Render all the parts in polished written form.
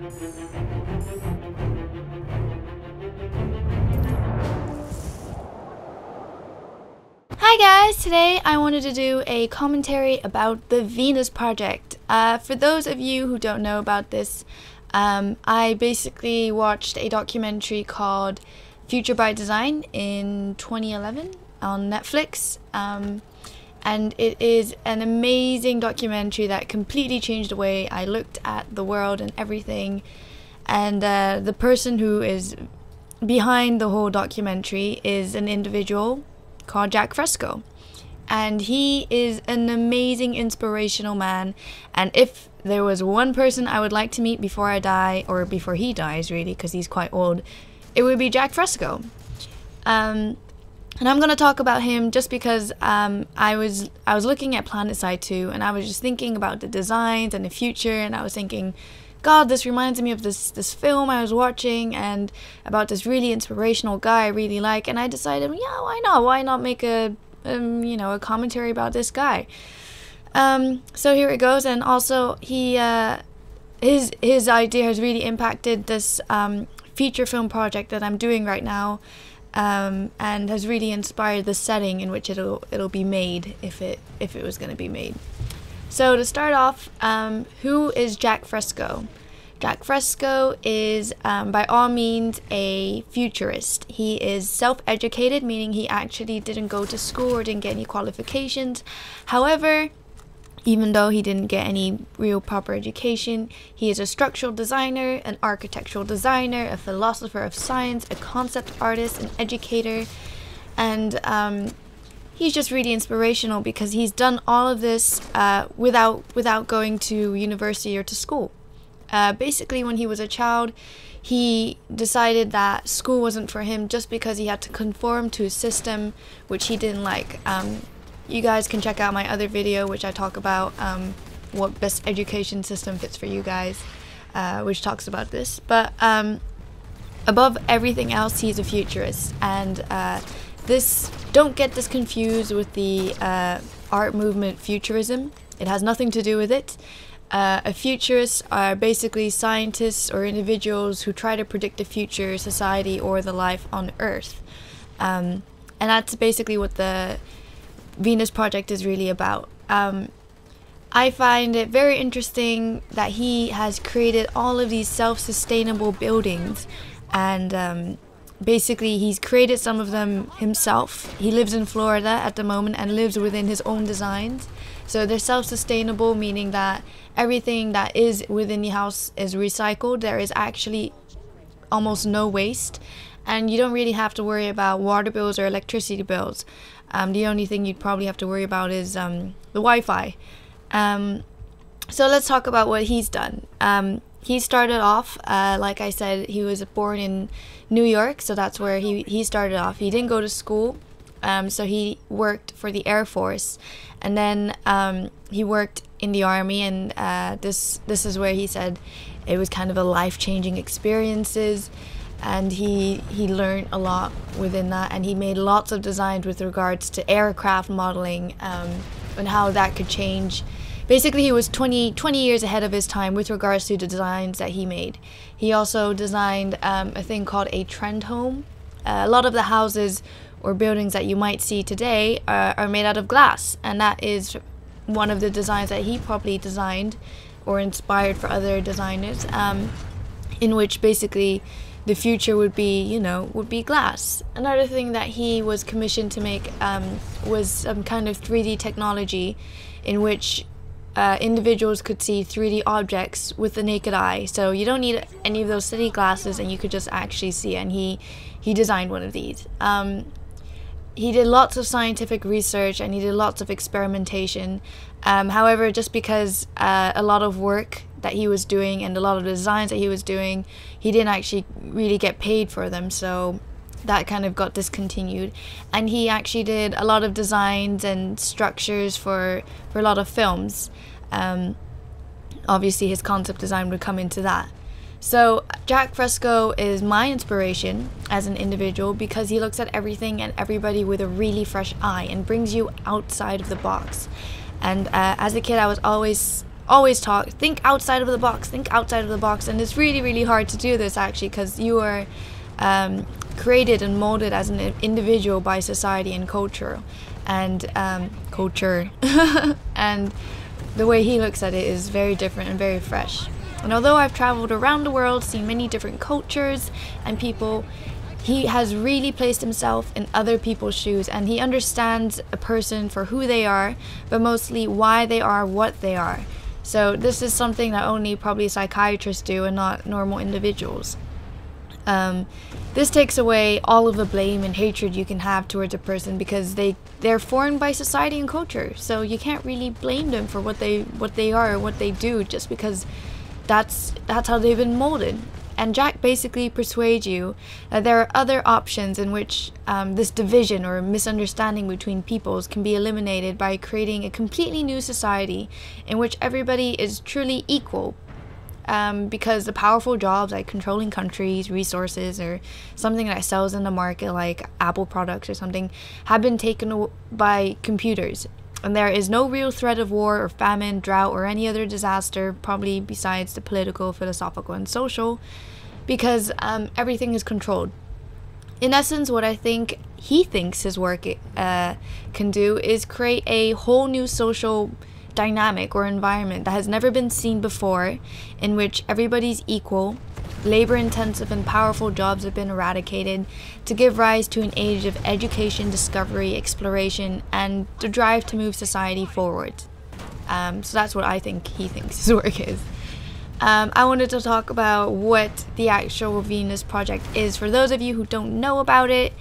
Hi guys, today I wanted to do a commentary about the Venus Project. For those of you who don't know about this, I basically watched a documentary called Future by Design in 2011 on Netflix, and it is an amazing documentary that completely changed the way I looked at the world and everything. And the person who is behind the whole documentary is an individual called Jacque Fresco, and he is an amazing inspirational man. And if there was one person I would like to meet before I die, or before he dies really, because he's quite old, it would be Jacque Fresco. And I'm gonna talk about him just because I was looking at Planetside 2, and I was just thinking about the designs and the future, and I was thinking, God, this reminds me of this film I was watching, and about this really inspirational guy I really like. And I decided, yeah, why not make a a commentary about this guy. So here it goes. And also his idea has really impacted this feature film project that I'm doing right now, and has really inspired the setting in which it'll be made, if it was going to be made. So to start off, who is Jacque Fresco? Jacque Fresco is by all means a futurist. He is self-educated, meaning he actually didn't go to school or didn't get any qualifications. However, even though he didn't get any real proper education, he is a structural designer, an architectural designer, a philosopher of science, a concept artist, an educator, and he's just really inspirational because he's done all of this without going to university or to school. Basically, when he was a child, he decided that school wasn't for him just because he had to conform to a system which he didn't like. You guys can check out my other video which I talk about what best education system fits for you guys, which talks about this. But above everything else, he's a futurist, and don't get this confused with the art movement futurism. It has nothing to do with it. A futurists are basically scientists or individuals who try to predict the future society or the life on Earth. And that's basically what the Venus Project is really about. I find it very interesting that he has created all of these self-sustainable buildings, and basically he's created some of them himself. He lives in Florida at the moment and lives within his own designs. So they're self-sustainable, meaning that everything that is within the house is recycled. There is actually almost no waste, and you don't really have to worry about water bills or electricity bills. The only thing you'd probably have to worry about is the Wi-Fi. So let's talk about what he's done. He started off, like I said, he was born in New York, so that's where he started off. He didn't go to school, so he worked for the Air Force, and then he worked in the Army, and this is where he said it was kind of a life-changing experiences, and he learned a lot within that, and he made lots of designs with regards to aircraft modeling, and how that could change. Basically, he was 20 years ahead of his time with regards to the designs that he made. He also designed a thing called a trend home. A lot of the houses or buildings that you might see today are made out of glass, and that is one of the designs that he probably designed or inspired for other designers, in which basically the future would be glass. Another thing that he was commissioned to make was some kind of 3D technology in which individuals could see 3D objects with the naked eye. So you don't need any of those city glasses, and you could just actually see it, and he designed one of these. He did lots of scientific research, and he did lots of experimentation. However, just because a lot of work that he was doing and a lot of designs that he was doing, he didn't actually really get paid for them, so that kind of got discontinued. And he actually did a lot of designs and structures for a lot of films. Obviously his concept design would come into that. So Jacque Fresco is my inspiration as an individual because he looks at everything and everybody with a really fresh eye and brings you outside of the box. And as a kid, I was always always think outside of the box, and it's really, really hard to do this actually, because you are created and molded as an individual by society and culture, and and the way he looks at it is very different and very fresh. And although I've traveled around the world, seen many different cultures and people, he has really placed himself in other people's shoes, and he understands a person for who they are, but mostly why they are what they are. So this is something that only probably psychiatrists do and not normal individuals. This takes away all of the blame and hatred you can have towards a person, because they're formed by society and culture. So you can't really blame them for what they are or what they do, just because that's how they've been molded. And Jacque basically persuades you that there are other options in which this division or misunderstanding between peoples can be eliminated by creating a completely new society in which everybody is truly equal. Because the powerful jobs like controlling countries, resources, or something that sells in the market like Apple products or something have been taken by computers. And there is no real threat of war or famine, drought, or any other disaster, probably besides the political, philosophical, and social, because everything is controlled. In essence, what I think he thinks his work can do is create a whole new social dynamic or environment that has never been seen before, in which everybody's equal, labor-intensive and powerful jobs have been eradicated, to give rise to an age of education, discovery, exploration, and the drive to move society forward. So that's what I think he thinks his work is. I wanted to talk about what the actual Venus Project is. For those of you who don't know about it,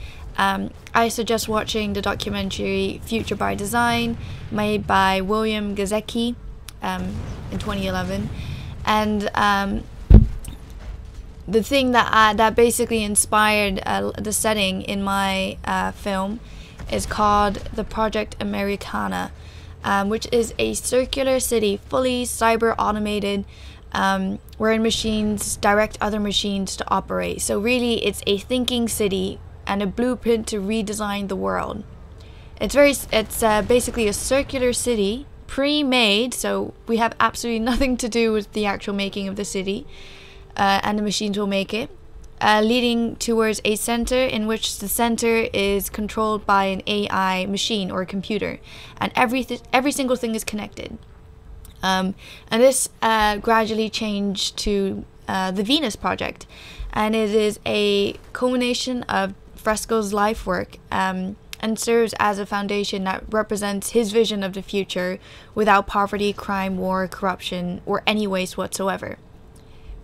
I suggest watching the documentary Future by Design, made by William Gazecki in 2011. And the thing that basically inspired the setting in my film is called the Project Americana, which is a circular city, fully cyber automated, wherein machines direct other machines to operate. So really, it's a thinking city and a blueprint to redesign the world. It's basically a circular city, pre-made, so we have absolutely nothing to do with the actual making of the city, and the machines will make it, leading towards a center in which the center is controlled by an AI machine or a computer, and every single thing is connected. And this gradually changed to the Venus Project, and it is a culmination of Fresco's life work, and serves as a foundation that represents his vision of the future without poverty, crime, war, corruption, or any waste whatsoever.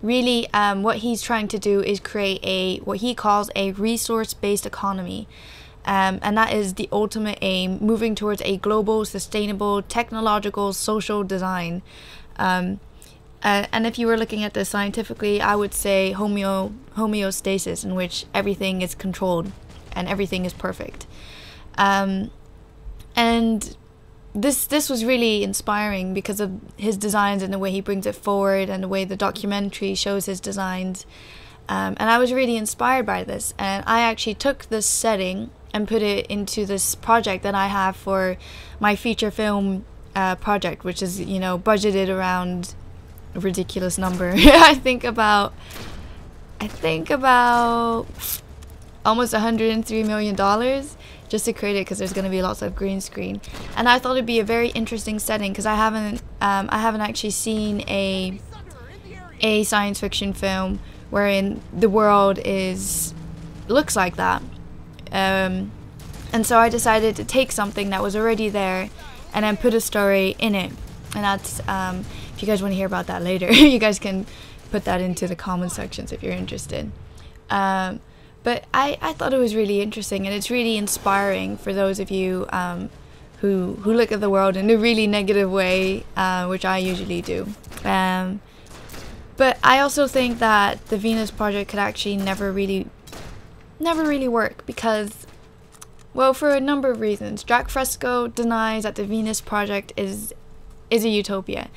Really, what he's trying to do is create what he calls a resource-based economy, and that is the ultimate aim, moving towards a global, sustainable, technological, social design. And if you were looking at this scientifically, I would say homeostasis, in which everything is controlled and everything is perfect. And this was really inspiring because of his designs and the way he brings it forward and the way the documentary shows his designs. And I was really inspired by this, and I actually took this setting and put it into this project that I have for my feature film project, which is, you know, budgeted around a ridiculous number. I think about almost $103 million just to create it, because there's going to be lots of green screen. And I thought it'd be a very interesting setting, because I haven't actually seen a science fiction film wherein the world looks like that. And so I decided to take something that was already there and then put a story in it. And that's, if you guys want to hear about that later, you guys can put that into the comment sections if you're interested. But I thought it was really interesting, and it's really inspiring for those of you who look at the world in a really negative way, which I usually do. But I also think that the Venus Project could actually never really work, because, well, for a number of reasons. Jacque Fresco denies that the Venus Project is a utopia,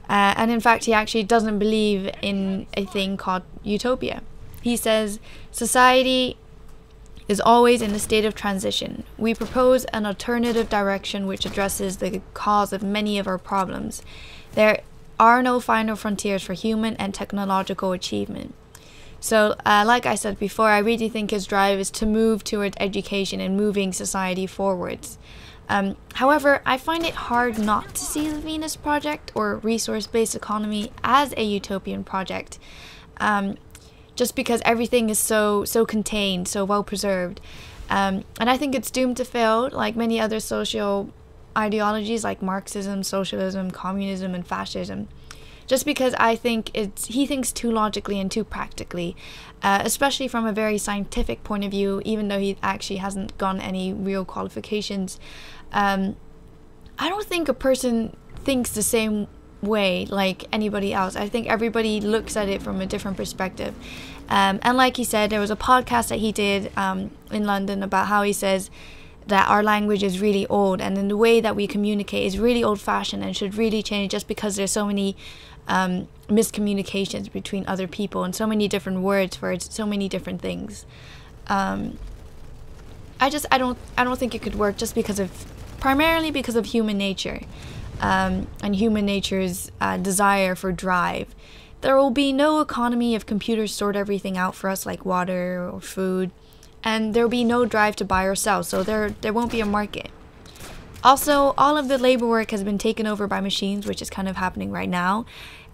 and in fact he actually doesn't believe in a thing called utopia. He says, society is always in a state of transition. We propose an alternative direction which addresses the cause of many of our problems. There are no final frontiers for human and technological achievement. So, like I said before, I really think his drive is to move towards education and moving society forwards. However, I find it hard not to see the Venus Project or resource-based economy as a utopian project, just because everything is so contained, so well preserved, and I think it's doomed to fail, like many other social ideologies like Marxism, socialism, communism, and fascism. Just because I think he thinks too logically and too practically, especially from a very scientific point of view, even though he actually hasn't gotten any real qualifications. I don't think a person thinks the same way like anybody else. I think everybody looks at it from a different perspective. And like he said, there was a podcast that he did in London about how he says that our language is really old, and then the way that we communicate is really old-fashioned and should really change, just because there's so many miscommunications between other people and so many different words for so many different things. I don't think it could work, just primarily because of human nature, and human nature's desire for drive. There will be no economy if computers sort everything out for us, like water or food, and there will be no drive to buy or sell, so there won't be a market. Also, all of the labor work has been taken over by machines, which is kind of happening right now.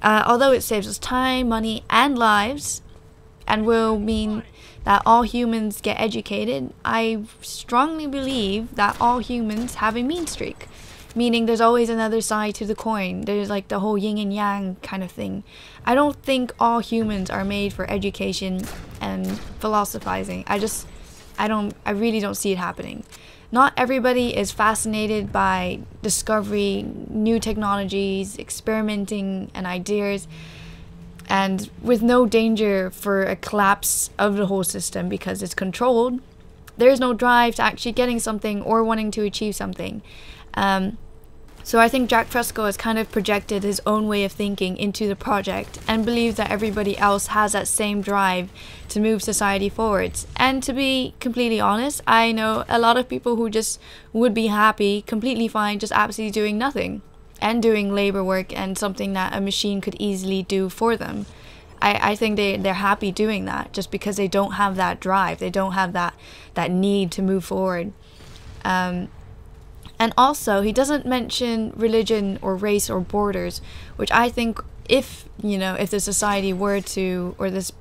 Although it saves us time, money, and lives, and will mean that all humans get educated, I strongly believe that all humans have a mean streak. Meaning there's always another side to the coin. There's like the whole yin and yang kind of thing. I don't think all humans are made for education and philosophizing. I really don't see it happening. Not everybody is fascinated by discovery, new technologies, experimenting, and ideas, and with no danger for a collapse of the whole system because it's controlled. There's no drive to actually getting something or wanting to achieve something. So I think Jacque Fresco has kind of projected his own way of thinking into the project and believes that everybody else has that same drive to move society forwards. And to be completely honest, I know a lot of people who just would be happy, completely fine, just absolutely doing nothing and doing labor work and something that a machine could easily do for them. I think they're happy doing that just because they don't have that drive. They don't have that need to move forward. And also, he doesn't mention religion or race or borders, which I think if the society were to, or this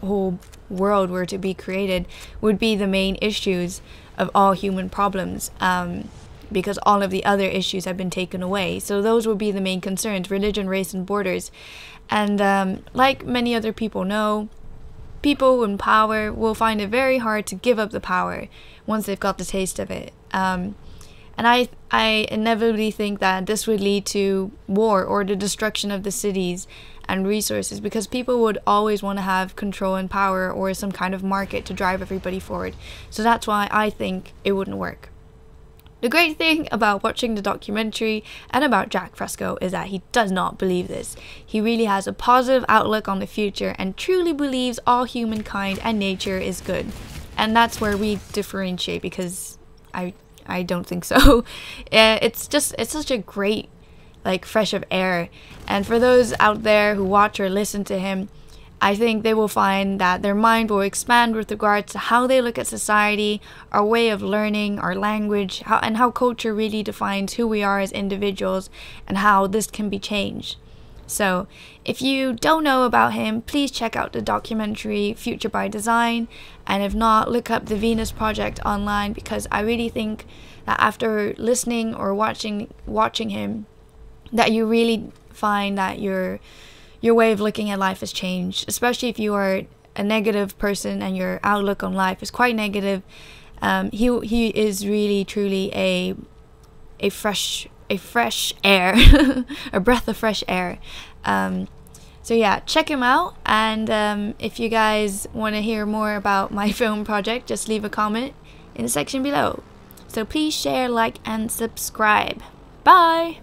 whole world were to be created, would be the main issues of all human problems, because all of the other issues have been taken away. So those would be the main concerns: religion, race, and borders. And like many other people know, people in power will find it very hard to give up the power once they've got the taste of it. And I inevitably think that this would lead to war or the destruction of the cities and resources, because people would always want to have control and power or some kind of market to drive everybody forward. So that's why I think it wouldn't work. The great thing about watching the documentary and about Jacque Fresco is that he does not believe this. He really has a positive outlook on the future and truly believes all humankind and nature is good. And that's where we differentiate, because I don't think so. It's such a great, like, fresh of air. And for those out there who watch or listen to him, I think they will find that their mind will expand with regards to how they look at society, our way of learning, our language, how culture really defines who we are as individuals, and how this can be changed. So, if you don't know about him, please check out the documentary Future by Design, and if not, look up the Venus Project online, because I really think that after listening or watching him, that you really find that your way of looking at life has changed, especially if you are a negative person and your outlook on life is quite negative. He is really truly a fresh air, a breath of fresh air. So yeah, check him out, and if you guys want to hear more about my film project, just leave a comment in the section below. So please share, like, and subscribe. Bye!